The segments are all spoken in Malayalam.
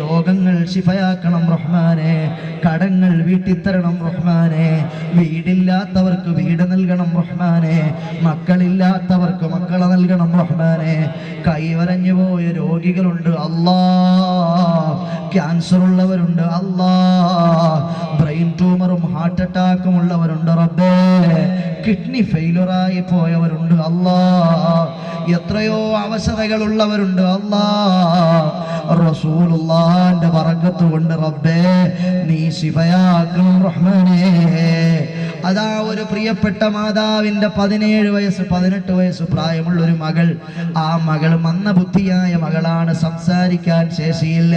രോഗങ്ങൾ ശിഫയാക്കണം റഹ്മാനെ, കടങ്ങൾ വീട്ടിത്തരണം റഹ്മാനെ, വീടില്ലാത്തവർക്ക് വീട് നൽകണം റഹ്മാനെ, മക്കളില്ലാത്തവർക്ക് മക്കളെ നൽകണം റഹ്മാനെ. കൈവരഞ്ഞു പോയ രോഗികളുണ്ട് അല്ലാ, ക്യാൻസർ ഉള്ളവരുണ്ട് അല്ലാ, ബ്രെയിൻ ട്യൂമറും ഹാർട്ട് അറ്റാക്കും ഉള്ളവരുണ്ട് റബ്ബേ, കിഡ്നി ഫെയിലറായി പോയവരുണ്ട് അല്ലാ, എത്രയോ അവശതകളുള്ളവരുണ്ട് അല്ലാ. റസൂലുള്ളാഹിന്റെ ബറക്കത്ത് കൊണ്ട് റബ്ബേ നീ ശിഫയാക്കണം റഹ്മാനേ. അതാ ഒരു പ്രിയപ്പെട്ട മാതാവിന്റെ 17 വയസ്സ് 18 വയസ്സ് പ്രായമുള്ള ഒരു മകൾ, ആ മകൾ മന്ദബുദ്ധിയായ മകളാണ്, സംസാരിക്കാൻ ശേഷിയില്ല,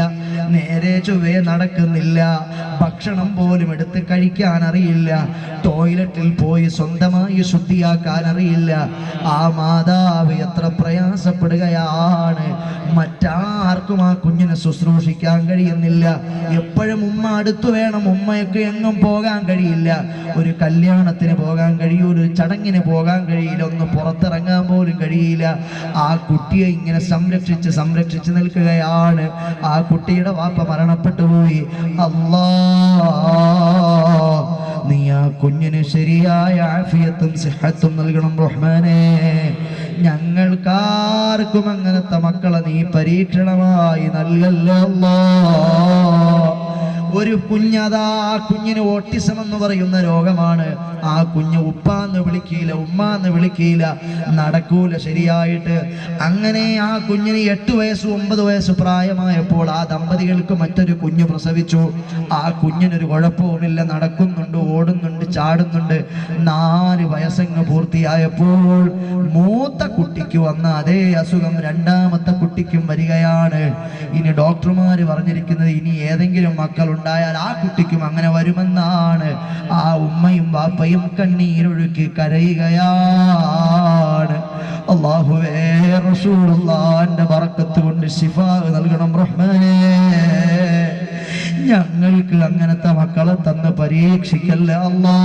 നേരെ ചൊവ്വേ നടക്കുന്നില്ല, ഭക്ഷണം പോലും എടുത്ത് കഴിക്കാൻ അറിയില്ല, ടോയ്ലറ്റിൽ പോയി സ്വന്തമായി ശുദ്ധിയാക്കാൻ അറിയില്ല. ആ മാതാവ് എത്ര പ്രയാസപ്പെടുകയാണ്, മറ്റാർക്കും ആ കുഞ്ഞിനെ ശുശ്രൂഷിക്കാൻ കഴിയുന്നില്ല. എപ്പോഴും ഉമ്മ അടുത്തു വേണം, ഉമ്മയൊക്കെ എങ്ങും പോകാൻ കഴിയില്ല, ഒരു കല്യാണത്തിന് പോകാൻ കഴിയൂല, ഒരു ചടങ്ങിന് പോകാൻ കഴിയില്ല, ഒന്ന് പുറത്തിറങ്ങാൻ പോലും കഴിയില്ല. ആ കുട്ടിയെ ഇങ്ങനെ സംരക്ഷിച്ച് നിൽക്കുകയാണ്. ആ കുട്ടിയുടെ വാപ്പ മരണപ്പെട്ടു പോയി. അല്ലാ, നീ ആ കുഞ്ഞിന് ശരിയായ ആഫിയത്തും സിഹത്തും നൽകണം റഹ്മാനേ. ഞങ്ങൾക്കാർക്കും അങ്ങനത്തെ മക്കളെ നീ പരീക്ഷണമായി നൽകല്ലേ അല്ലാ. ഒരു കുഞ്ഞതാ, ആ കുഞ്ഞിന് ഓട്ടിസം എന്ന് പറയുന്ന രോഗമാണ്. ആ കുഞ്ഞ് ഉപ്പാന്ന് വിളിക്കില്ല, ഉമ്മാന്ന് വിളിക്കില്ല, നടക്കൂല ശരിയായിട്ട്. അങ്ങനെ ആ കുഞ്ഞിന് 8 വയസ്സ് 9 വയസ്സ് പ്രായമായപ്പോൾ ആ ദമ്പതികൾക്ക് മറ്റൊരു കുഞ്ഞ് പ്രസവിച്ചു. ആ കുഞ്ഞിനൊരു കുഴപ്പവുമില്ല, നടക്കുന്നുണ്ട്, ഓടുന്നുണ്ട്, ചാടുന്നുണ്ട്. 4 വയസ്സങ്ങ് പൂർത്തിയായപ്പോൾ മൂത്ത കുട്ടിക്ക് വന്ന അതേ അസുഖം രണ്ടാമത്തെ കുട്ടിക്കും വരികയാണ്. ഇനി ഡോക്ടർമാര് പറഞ്ഞിരിക്കുന്നത് ഇനി ഏതെങ്കിലും മക്കളുണ്ടായാൽ ആ കുട്ടിക്കും അങ്ങനെ വരുമെന്നാണ്. ആ ഉമ്മയും വാപ്പയും കണ്ണീരൊഴുക്കി കരയുകയാണ്. അല്ലാഹുവേ, റസൂലുള്ളാഹിന്റെ ബറക്കത്ത് കൊണ്ട് ശിഫാ നൽകണം റഹ്മാനേ. ഞങ്ങൾക്ക് അങ്ങനത്തെ മക്കളെ തന്ന് പരീക്ഷിക്കല്ലേ അല്ലാ.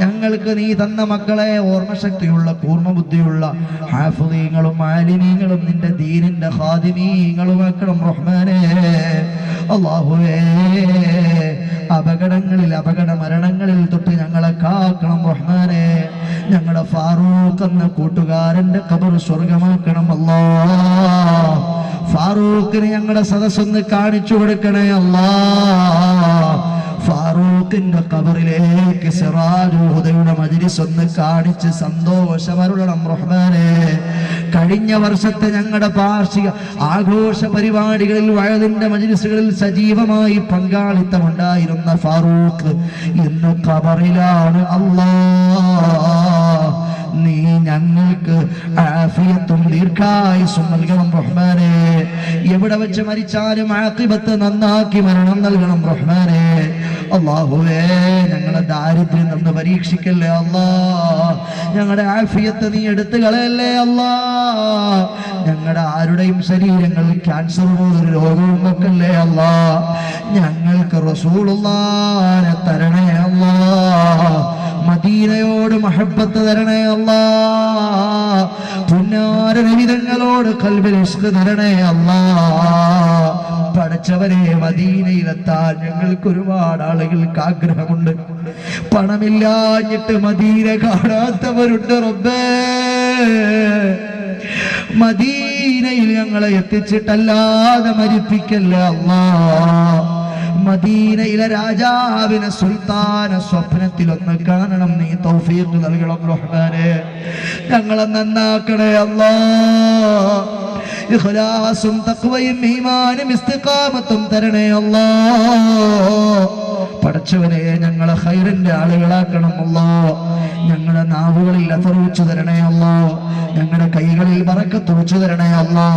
ഞങ്ങൾക്ക് നീ തന്ന മക്കളെ ഓർമ്മശക്തിയുള്ള, കൂർമ്മബുദ്ധിയുള്ള ഹാഫിളീങ്ങളും ആലിമീങ്ങളും നിന്റെ ദീനിന്റെ ഖാദിമീങ്ങളും ആക്കണം റഹ്മാനേ. അല്ലാഹുവേ, അപകടങ്ങളിൽ, അപകട മരണങ്ങളിൽ തൊട്ട് ഞങ്ങളെ കാക്കണം റഹ്മാനേ. ഞങ്ങളുടെ ഫാറൂഖ് എന്ന കൂട്ടുകാരന്റെ ഖബർ സ്വർഗമാക്കണം അല്ലാ. ഫാറൂഖിന് ഞങ്ങളുടെ സദസ്സൊന്ന് കാണിച്ചു കൊടുക്കണേ അല്ലാ. ഫാറൂഖിന്റെ ഖബറിലേക്ക് സിറാജുൽ ഹുദയുടെ മജ്ലിസ് ഒന്ന് കാണിച്ച് സന്തോഷമരുളണം റഹ്മാനേ. കഴിഞ്ഞ വർഷത്തെ ഞങ്ങളുടെ വാർഷിക ആഘോഷ പരിപാടികളിൽ, വഅദിന്റെ മജ്ലിസുകളിൽ സജീവമായി പങ്കാളിത്തമുണ്ടായിരുന്ന ഫാറൂഖ് ഇന്ന് ഖബറിലാണ് അല്ലാ. നീ ഞങ്ങൾക്ക് ആഫിയത്തും ദീർഘായുസ്സും നൽകണം റഹ്മാനേ. എവിടെ വെച്ച് മരിച്ചാലും ആഖിബത്ത് നന്നാക്കി മരണം നൽകണം റഹ്മാനേ. അല്ലാഹുവേ, ഞങ്ങളെ ദാരിദ്ര്യം നിന്ന് പരീക്ഷിക്കല്ലേ അല്ലാ. ഞങ്ങളുടെ ആഫിയത്ത് നീ എടുത്തു കളയല്ലേ അല്ലാ. ഞങ്ങളുടെ ആരുടെയും ശരീരങ്ങളിൽ ക്യാൻസർ പോലൊരു രോഗവും വെക്കല്ലേ അല്ലാ. ഞങ്ങൾക്ക് റസൂലുള്ളാഹിനെ തരണേ അല്ലാ. മദീനയോട് മഹബ്ബത്ത് തരണേ അല്ലാ. പുന്നാര നബിതങ്ങളോട് ഖൽബിൽ ഇഷ്ഖ് തരണേ അല്ലാ. പടച്ചവരെ, മദീനയിലെത്താൻ ഞങ്ങൾക്ക് ഒരുപാട് ആളുകൾക്ക് ആഗ്രഹമുണ്ട്. പണമില്ലാഞ്ഞിട്ട് മദീന കാണാത്തവരുണ്ട് റബ്ബേ. മദീനയിൽ ഞങ്ങളെ എത്തിച്ചിട്ടല്ലാതെ മരിപ്പിക്കല്ല അല്ലാ. മദീനയിലെ രാജാവിനെ, സുൽത്താനെ സ്വപ്നത്തിൽ ഒന്ന് കാണണം. നീ തൗഫീഖ് നൽകണം റഹ്മാനേ. ഞങ്ങളെ നന്നാക്കണേ അല്ലാ. ഇഖ്ലാസും തഖ്വയും ഈമാനും ഇസ്തിഖാമത്തും തരണേ അല്ലാ. പടച്ചവനെ, ഞങ്ങളെ ഖൈറിന്റെ ആളുകളാക്കണം അല്ലാ. ഞങ്ങളുടെ നാവുകളിൽ അഥർ വെച്ചു തരണേ അല്ലാ. ഞങ്ങളുടെ കൈകളിൽ ബറക്കത്ത് വെച്ചു തരണേ അല്ലാ.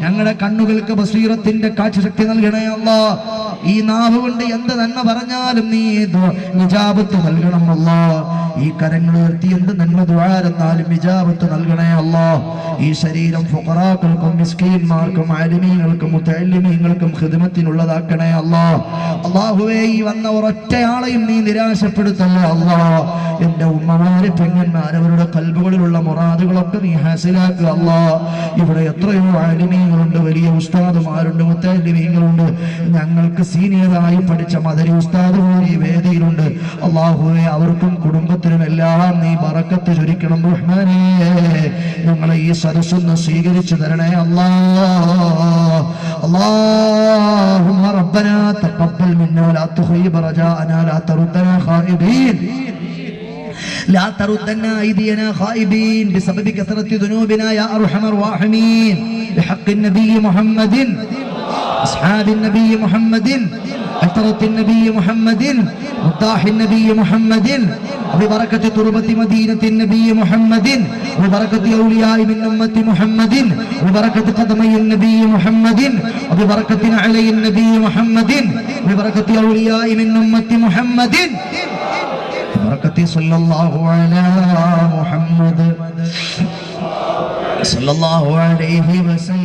ഞങ്ങളുടെ കണ്ണുകൾക്ക് ബസീറത്തിന്റെ കാഴ്ചശക്തി നൽകണേ അല്ലാ. ഈ നാവ് കൊണ്ട് എന്ത് നന്മ പറഞ്ഞാലും നീ ഇജാബത്ത് നൽകണം അല്ലാ. ഈ കരങ്ങൾ ഉയർത്തി എന്ത് നന്മ ദുആരെന്നാലും ഇജാബത്ത് നൽകണേ അല്ലാ. ഈ ശരീരം ഫുഖറാക്കൾക്കും മിസ്കീന്മാർക്കും ആലിമീങ്ങൾക്കും മുതഅല്ലിമീങ്ങൾക്കും ഖിദ്മത്തിനുള്ളതാക്കണേ അല്ലാ. അല്ലാഹുവേ, ഈ വന്ന ഒരൊറ്റയാളെയും നീ നിരാശപ്പെടുത്തല്ലേ അല്ലാ. എന്റെ ഉമ്മമാരെ, പെങ്ങന്മാരെ, അവരുടെ ഖൽബുകളിലുള്ള മുറാദുകളൊക്കെ നീ ഹാസിലാക്കുക അല്ലാ. ഇവിടെ എത്രയോ ആലിമീങ്ങൾ ആലിമീങ്ങളുണ്ട്, വലിയ ഉസ്താദുമാരുണ്ട്, മുത്തല്ലിമീങ്ങളുണ്ട്, ഞങ്ങൾക്ക് സീനിയറായി പഠിച്ച മദരി ഉസ്താദുമാർ ഈ വേദിയിലുണ്ട്. അല്ലാഹുവേ, അവർക്കും കുടുംബത്തിനും എല്ലാം നീ ബറക്കത്ത് ചൊരിക്കണം റഹ്മാനേ. ഞങ്ങളെ ഈ സദസ്സൊന്ന് സ്വീകരിച്ചു തരണേ അല്ലാഹ്. اللهم ربنا تقبل منا ولا تخيب رجاءنا لا تردنا خائبين لا تردنا أيدينا خائبين بسبب كثرة ذنوبنا يا أرحم الراحمين بحق النبي محمد أصحاب النبي محمد عطرة النبي محمد مفتاح النبي محمد وببركة تربة مدينة النبي محمد وببركة أولياء من أمة محمد وببركة قدمي النبي محمد وببركة علي النبي محمد وببركة أولياء من أمة محمد وببركة صلى الله على محمد صلى الله عليه وسلم.